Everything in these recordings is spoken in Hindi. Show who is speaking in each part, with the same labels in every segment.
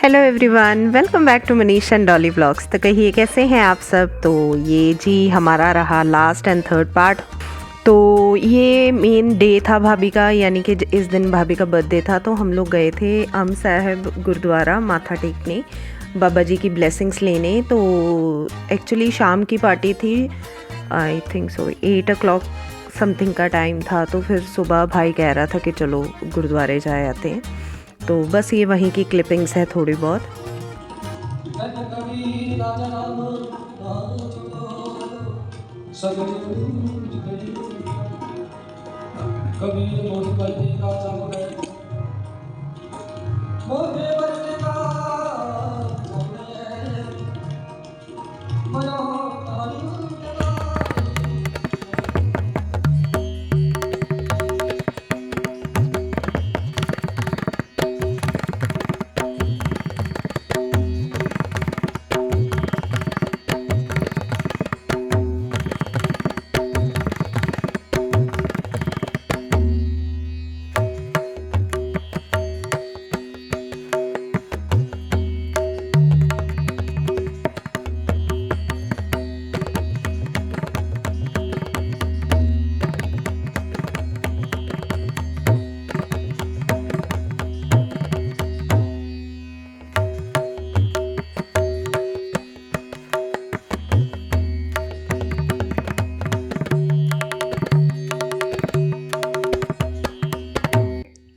Speaker 1: Hello everyone, welcome back to Manish and Dolly vlogs. तो कहिए कैसे हैं आप सब। तो ये जी हमारा रहा लास्ट एंड थर्ड पार्ट। तो ये मेन डे था भाभी का, यानी कि इस दिन भाभी का बर्थडे था। तो हम लोग गए थे अम साहब गुरुद्वारा माथा टेकने, बाबा जी की ब्लेसिंग्स लेने। तो एक्चुअली शाम की पार्टी थी, I think so 8 o'clock something का टाइम था। तो फिर सुबह भाई कह रहा था कि चलो गुरुद्वारे जाए आते हैं। तो बस ये वहीं की क्लिपिंग्स है थोड़ी बहुत।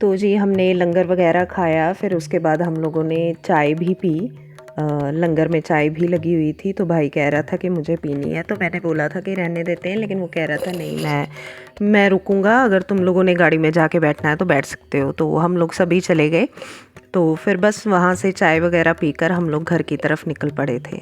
Speaker 1: तो जी हमने लंगर वगैरह खाया, फिर उसके बाद हम लोगों ने चाय भी पी। लंगर में चाय भी लगी हुई थी। तो भाई कह रहा था कि मुझे पीनी है, तो मैंने बोला था कि रहने देते हैं, लेकिन वो कह रहा था नहीं मैं रुकूंगा, अगर तुम लोगों ने गाड़ी में जाके बैठना है तो बैठ सकते हो। तो हम लोग सभी चले गए। तो फिर बस वहाँ से चाय वगैरह पीकर हम लोग घर की तरफ निकल पड़े थे।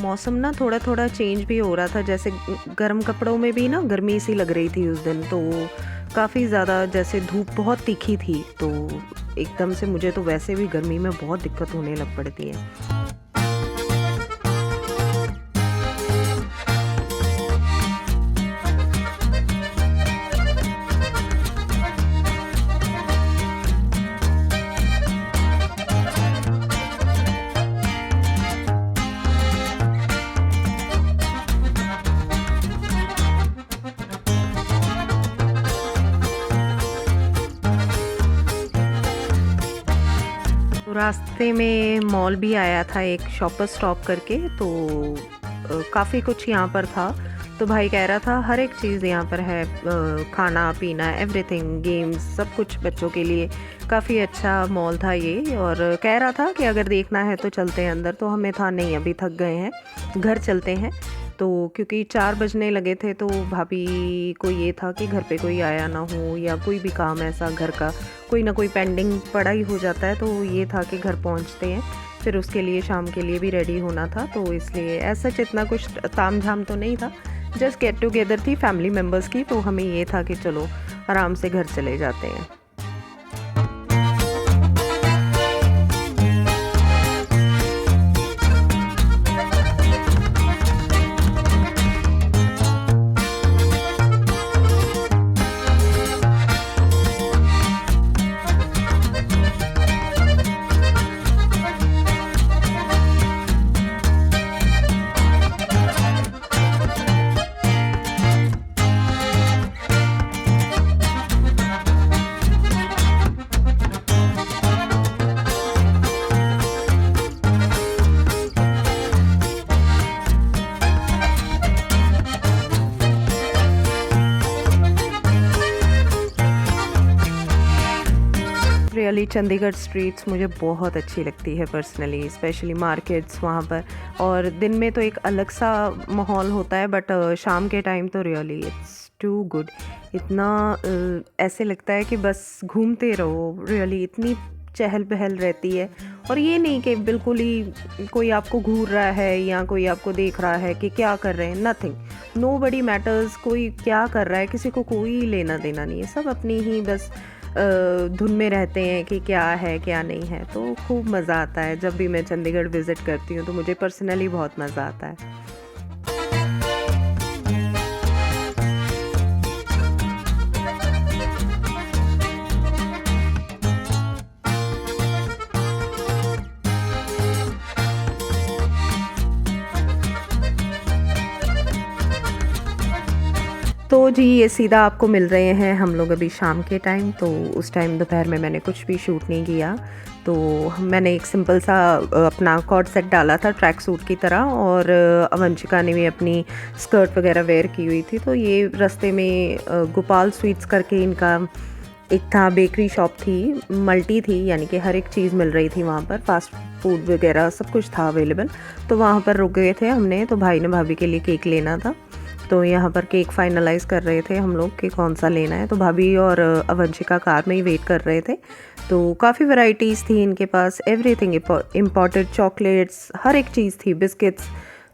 Speaker 1: मौसम ना थोड़ा थोड़ा चेंज भी हो रहा था, जैसे गर्म कपड़ों में भी ना गर्मी सी लग रही थी उस दिन। तो काफ़ी ज़्यादा जैसे धूप बहुत तीखी थी, तो एकदम से मुझे तो वैसे भी गर्मी में बहुत दिक्कत होने लग पड़ती है। तो रास्ते में मॉल भी आया था एक, शॉपर स्टॉप करके। तो काफ़ी कुछ यहाँ पर था। तो भाई कह रहा था हर एक चीज़ यहाँ पर है, खाना पीना एवरीथिंग, गेम्स, सब कुछ बच्चों के लिए। काफ़ी अच्छा मॉल था ये। और कह रहा था कि अगर देखना है तो चलते हैं अंदर। तो हमें था नहीं, अभी थक गए हैं, घर चलते हैं। तो क्योंकि 4 बजने लगे थे, तो भाभी को ये था कि घर पे कोई आया ना हो, या कोई भी काम ऐसा घर का कोई ना कोई पेंडिंग पड़ा ही हो जाता है। तो ये था कि घर पहुंचते हैं, फिर उसके लिए शाम के लिए भी रेडी होना था। तो इसलिए ऐसा इतना कुछ ताम झाम तो नहीं था, जस्ट गेट टुगेदर थी फैमिली मेम्बर्स की। तो हमें ये था कि चलो आराम से घर चले जाते हैं। रियली चंडीगढ़ स्ट्रीट्स मुझे बहुत अच्छी लगती है पर्सनली, स्पेशली मार्केट्स वहाँ पर। और दिन में तो एक अलग सा माहौल होता है, बट शाम के टाइम तो रियली इट्स टू गुड। इतना ऐसे लगता है कि बस घूमते रहो, रियली इतनी चहल पहल रहती है। और ये नहीं कि बिल्कुल ही कोई आपको घूर रहा है या कोई आपको देख रहा है कि क्या कर रहे हैं, नथिंग, नो बडी मैटर्स, कोई क्या कर रहा है किसी को कोई लेना देना नहीं है, सब अपनी ही बस धुन में रहते हैं कि क्या है क्या नहीं है। तो खूब मज़ा आता है जब भी मैं चंडीगढ़ विज़िट करती हूँ, तो मुझे पर्सनली बहुत मज़ा आता है। तो जी ये सीधा आपको मिल रहे हैं हम लोग अभी शाम के टाइम। तो उस टाइम दोपहर में मैंने कुछ भी शूट नहीं किया। तो मैंने एक सिंपल सा अपना कॉर्ड सेट डाला था ट्रैक सूट की तरह, और अवंशिका ने भी अपनी स्कर्ट वगैरह वेयर की हुई थी। तो ये रास्ते में गोपाल स्वीट्स करके इनका एक था, बेकरी शॉप थी, मल्टी थी, यानी कि हर एक चीज़ मिल रही थी वहाँ पर, फास्ट फूड वगैरह सब कुछ था अवेलेबल। तो वहाँ पर रुक गए थे हमने। तो भाई ने भाभी के लिए केक लेना था, तो यहाँ पर केक फाइनलाइज़ कर रहे थे हम लोग कि कौन सा लेना है। तो भाभी और अवंशिका कार में ही वेट कर रहे थे। तो काफ़ी वैरायटीज़ थी इनके पास, एवरीथिंग इम्पोर्टेड, चॉकलेट्स, हर एक चीज़ थी, बिस्किट्स,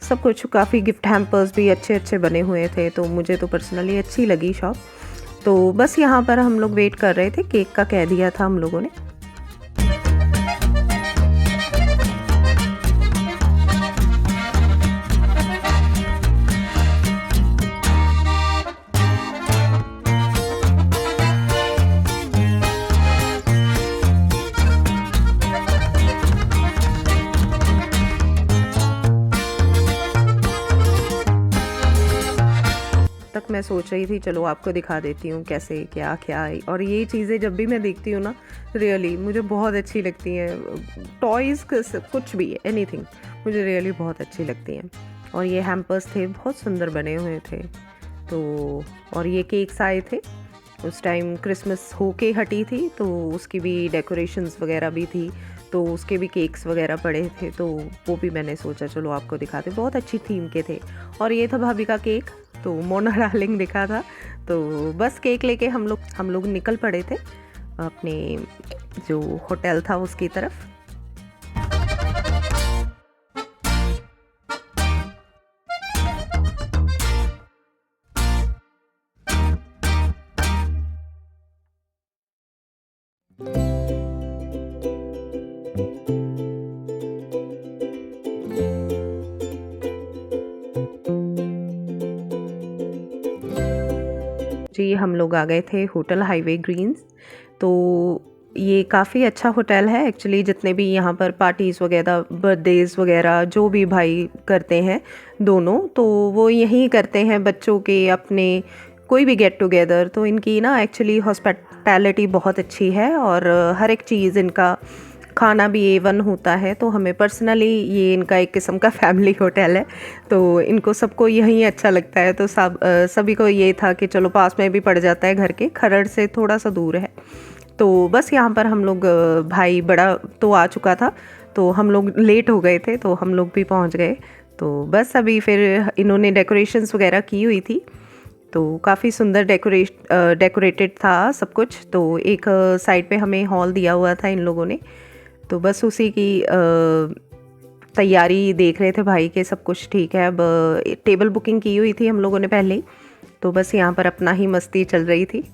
Speaker 1: सब कुछ। काफ़ी गिफ्ट हैम्पर्स भी अच्छे अच्छे बने हुए थे। तो मुझे तो पर्सनली अच्छी लगी शॉप। तो बस यहाँ पर हम लोग वेट कर रहे थे, केक का कह दिया था हम लोगों ने। तक मैं सोच रही थी चलो आपको दिखा देती हूँ कैसे क्या क्या है। और ये चीज़ें जब भी मैं देखती हूँ ना, रियली मुझे बहुत अच्छी लगती हैं। टॉयज़ कुछ भी, एनीथिंग, मुझे रियली बहुत अच्छी लगती हैं। और ये हैम्पर्स थे, बहुत सुंदर बने हुए थे। तो और ये केक्स आए थे, उस टाइम क्रिसमस होके हटी थी, तो उसकी भी डेकोरेशंस वगैरह भी थी, तो उसके भी केक्स वगैरह पड़े थे। तो वो भी मैंने सोचा चलो आपको दिखाते, बहुत अच्छी थीम के थे। और ये था भाभी का केक, तो मोना डार्लिंग दिखा था। तो बस केक लेके हम लोग निकल पड़े थे अपने जो होटल था उसकी तरफ। जी हम लोग आ गए थे होटल हाईवे ग्रीन्स। तो ये काफ़ी अच्छा होटल है एक्चुअली। जितने भी यहाँ पर पार्टीज़ वगैरह, बर्थडेज़ वगैरह जो भी भाई करते हैं दोनों, तो वो यहीं करते हैं, बच्चों के, अपने, कोई भी गेट टुगेदर। तो इनकी ना एक्चुअली हॉस्पिटैलिटी बहुत अच्छी है, और हर एक चीज़, इनका खाना भी A1 होता है। तो हमें पर्सनली ये इनका एक किस्म का फैमिली होटल है, तो इनको सबको यहीं अच्छा लगता है। तो सभी को ये था कि चलो पास में भी पड़ जाता है, घर के, खरड़ से थोड़ा सा दूर है। तो बस यहाँ पर हम लोग, भाई बड़ा तो आ चुका था, तो हम लोग लेट हो गए थे, तो हम लोग भी पहुँच गए। तो बस अभी फिर इन्होंने डेकोरेशंस वगैरह की हुई थी, तो काफ़ी सुंदर डेकोरेटेड था सब कुछ। तो एक साइड पे हमें हॉल दिया हुआ था इन लोगों ने, तो बस उसी की तैयारी देख रहे थे भाई के, सब कुछ ठीक है। अब टेबल बुकिंग की हुई थी हम लोगों ने पहले ही, तो बस यहाँ पर अपना ही मस्ती चल रही थी।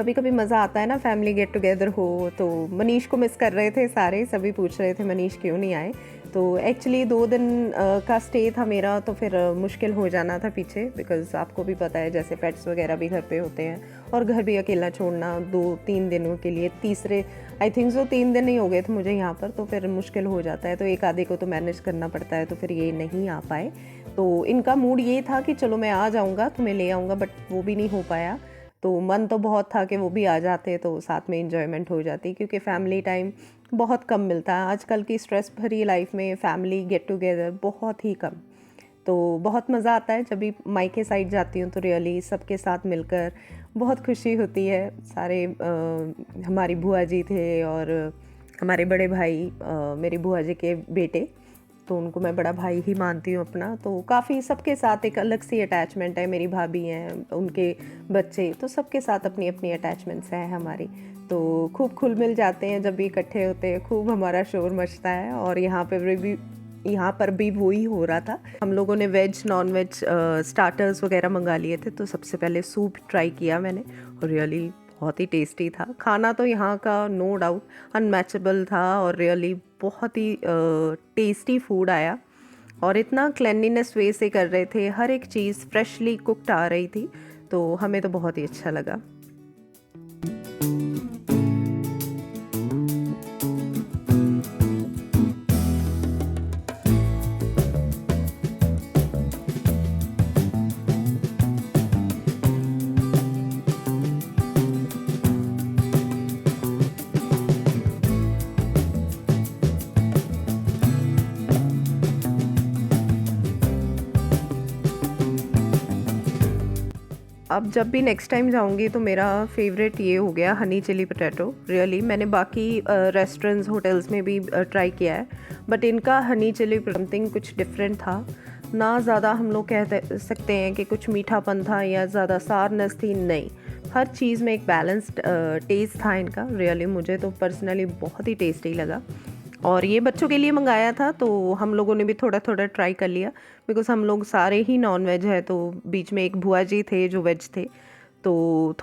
Speaker 1: कभी-कभी मज़ा आता है ना फैमिली गेट टुगेदर हो, तो मनीष को मिस कर रहे थे सारे, सभी पूछ रहे थे मनीष क्यों नहीं आए। तो एक्चुअली 2 दिन का स्टे था मेरा, तो फिर मुश्किल हो जाना था पीछे, बिकॉज़ आपको भी पता है जैसे पेट्स वगैरह भी घर पे होते हैं और घर भी अकेला छोड़ना 2-3 दिनों के लिए, तीसरे आई थिंक सो 3 दिन ही हो गए थे मुझे यहाँ पर, तो फिर मुश्किल हो जाता है, तो एक आधे को तो मैनेज करना पड़ता है, तो फिर ये नहीं आ पाए। तो इनका मूड ये था कि चलो मैं आ जाऊँगा, तुम्हें ले आऊँगा, बट वो भी नहीं हो पाया। तो मन तो बहुत था कि वो भी आ जाते तो साथ में एंजॉयमेंट हो जाती, क्योंकि फैमिली टाइम बहुत कम मिलता है आजकल की स्ट्रेस भरी लाइफ में, फैमिली गेट टुगेदर बहुत ही कम। तो बहुत मज़ा आता है जब भी मायके साइड जाती हूँ, तो रियली सबके साथ मिलकर बहुत खुशी होती है। सारे हमारी बुआ जी थे और हमारे बड़े भाई, मेरी बुआ जी के बेटे, तो उनको मैं बड़ा भाई ही मानती हूँ अपना। तो काफ़ी सबके साथ एक अलग सी अटैचमेंट है, मेरी भाभी हैं, उनके बच्चे, तो सबके साथ अपनी अपनी अटैचमेंट्स हैं हमारी। तो खूब खुल मिल जाते हैं जब भी इकट्ठे होते हैं, खूब हमारा शोर मचता है। और यहाँ पर भी वही हो रहा था। हम लोगों ने वेज नॉन वेज स्टार्टर्स वगैरह मंगा लिए थे, तो सबसे पहले सूप ट्राई किया मैंने और रियली बहुत ही टेस्टी था। खाना तो यहाँ का नो डाउट अनमैचेबल था और रियली बहुत ही टेस्टी फूड आया, और इतना क्लेanलीनेस वे से कर रहे थे, हर एक चीज़ फ्रेशली कुक्ड आ रही थी, तो हमें तो बहुत ही अच्छा लगा। अब जब भी नेक्स्ट टाइम जाऊंगी तो मेरा फेवरेट ये हो गया हनी चिली पोटैटो। रियली मैंने बाकी रेस्टोरेंट्स होटल्स में भी ट्राई किया है, बट इनका हनी चिली समथिंग कुछ डिफरेंट था। ना ज़्यादा हम लोग कह सकते हैं कि कुछ मीठापन था या ज़्यादा सारनेस थी, नहीं, हर चीज़ में एक बैलेंस्ड टेस्ट था इनका। रियली मुझे तो पर्सनली बहुत ही टेस्टी लगा, और ये बच्चों के लिए मंगाया था, तो हम लोगों ने भी थोड़ा थोड़ा ट्राई कर लिया, बिकॉज़ हम लोग सारे ही नॉन वेज है। तो बीच में एक बुआ जी थे जो वेज थे, तो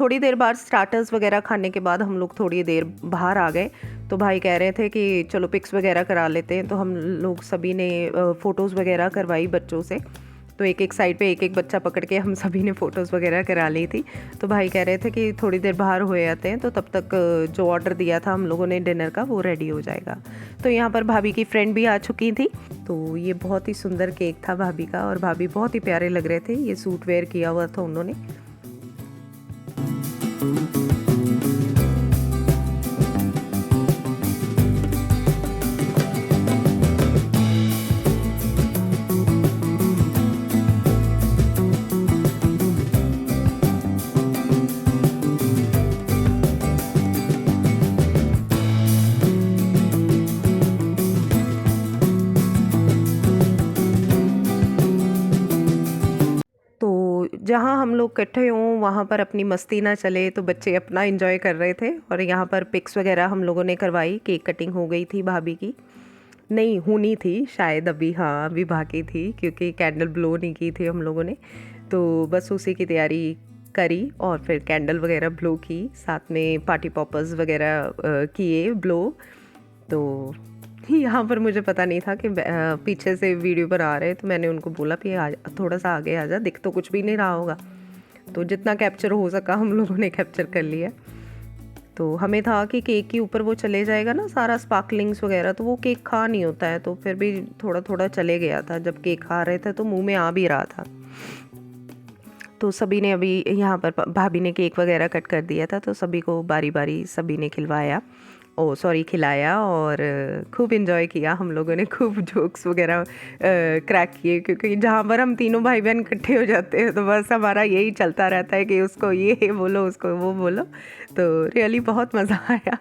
Speaker 1: थोड़ी देर बाद स्टार्टर्स वगैरह खाने के बाद हम लोग थोड़ी देर बाहर आ गए। तो भाई कह रहे थे कि चलो पिक्स वगैरह करा लेते हैं, तो हम लोग सभी ने फ़ोटोज़ वगैरह करवाई बच्चों से। तो एक एक साइड पे एक एक बच्चा पकड़ के हम सभी ने फ़ोटोज़ वगैरह करा ली थी। तो भाई कह रहे थे कि थोड़ी देर बाहर हो जाते हैं, तो तब तक जो ऑर्डर दिया था हम लोगों ने डिनर का, वो रेडी हो जाएगा। तो यहाँ पर भाभी की फ्रेंड भी आ चुकी थी। तो ये बहुत ही सुंदर केक था भाभी का, और भाभी बहुत ही प्यारे लग रहे थे। ये सूट वेयर किया हुआ था उन्होंने। जहाँ हम लोग इकट्ठे हों वहाँ पर अपनी मस्ती ना चले, तो बच्चे अपना एंजॉय कर रहे थे। और यहाँ पर पिक्स वगैरह हम लोगों ने करवाई, केक कटिंग हो गई थी भाभी की, नहीं होनी थी शायद अभी, हाँ अभी बाकी थी, क्योंकि कैंडल ब्लो नहीं की थी हम लोगों ने। तो बस उसी की तैयारी करी और फिर कैंडल वगैरह ब्लो की, साथ में पार्टी पॉपर्स वगैरह किए ब्लो। तो यहाँ पर मुझे पता नहीं था कि पीछे से वीडियो पर आ रहे, तो मैंने उनको बोला कि थोड़ा सा आगे आ जा, दिख तो कुछ भी नहीं रहा होगा। तो जितना कैप्चर हो सका हम लोगों ने कैप्चर कर लिया। तो हमें था कि केक के ऊपर वो चले जाएगा ना सारा स्पार्कलिंग्स वगैरह, तो वो केक खा नहीं होता है, तो फिर भी थोड़ा थोड़ा चले गया था। जब केक खा रहे थे तो मुँह में आ भी रहा था। तो सभी ने अभी यहाँ पर भाभी ने केक वगैरह कट कर दिया था, तो सभी को बारी बारी सभी ने खिलाया और खूब इन्जॉय किया हम लोगों ने। खूब जोक्स वगैरह क्रैक किए, क्योंकि जहाँ पर हम तीनों भाई बहन इकट्ठे हो जाते हैं तो बस हमारा यही चलता रहता है कि उसको ये बोलो, उसको वो बोलो। तो रियली बहुत मज़ा आया।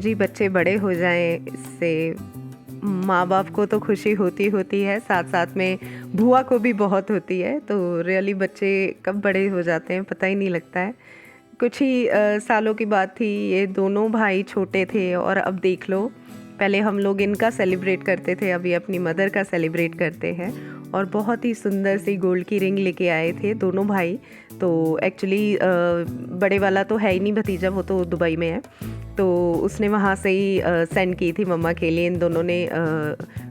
Speaker 1: जी बच्चे बड़े हो जाएं, इससे माँ बाप को तो खुशी होती है, साथ साथ में बुआ को भी बहुत होती है। तो रियली बच्चे कब बड़े हो जाते हैं पता ही नहीं लगता है। कुछ ही सालों की बात थी, ये दोनों भाई छोटे थे और अब देख लो, पहले हम लोग इनका सेलिब्रेट करते थे, अभी अपनी मदर का सेलिब्रेट करते हैं। और बहुत ही सुंदर सी गोल्ड की रिंग लेके आए थे दोनों भाई। तो एक्चुअली बड़े वाला तो है ही नहीं भतीजा, वो तो दुबई में है, तो उसने वहाँ से ही सेंड की थी मम्मा के लिए। इन दोनों ने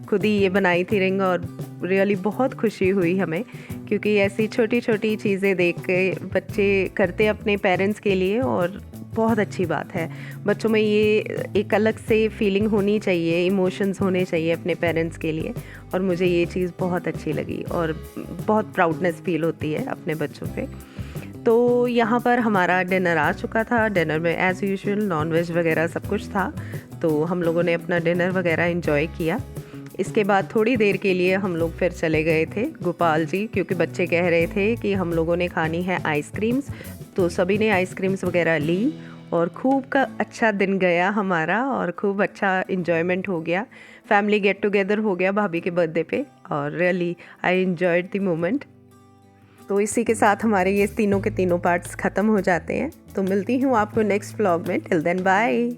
Speaker 1: खुद ही ये बनाई थी रिंग, और रियली बहुत खुशी हुई हमें, क्योंकि ऐसी छोटी छोटी चीज़ें देख के बच्चे करते अपने पेरेंट्स के लिए, और बहुत अच्छी बात है। बच्चों में ये एक अलग से फीलिंग होनी चाहिए, इमोशंस होने चाहिए अपने पेरेंट्स के लिए, और मुझे ये चीज़ बहुत अच्छी लगी और बहुत प्राउडनेस फील होती है अपने बच्चों पे। तो यहाँ पर हमारा डिनर आ चुका था। डिनर में एज़ यूजुअल नॉन वेज वगैरह सब कुछ था, तो हम लोगों ने अपना डिनर वगैरह एंजॉय किया। इसके बाद थोड़ी देर के लिए हम लोग फिर चले गए थे गोपाल जी, क्योंकि बच्चे कह रहे थे कि हम लोगों ने खानी है आइसक्रीम्स, तो सभी ने आइसक्रीम्स वगैरह ली और खूब का अच्छा दिन गया हमारा, और खूब अच्छा इन्जॉयमेंट हो गया। फैमिली गेट टुगेदर हो गया भाभी के बर्थडे पे, और really I enjoyed the moment. तो इसी के साथ हमारे ये तीनों के तीनों पार्ट्स ख़त्म हो जाते हैं। तो मिलती हूँ आपको नेक्स्ट व्लॉग में। Till then bye.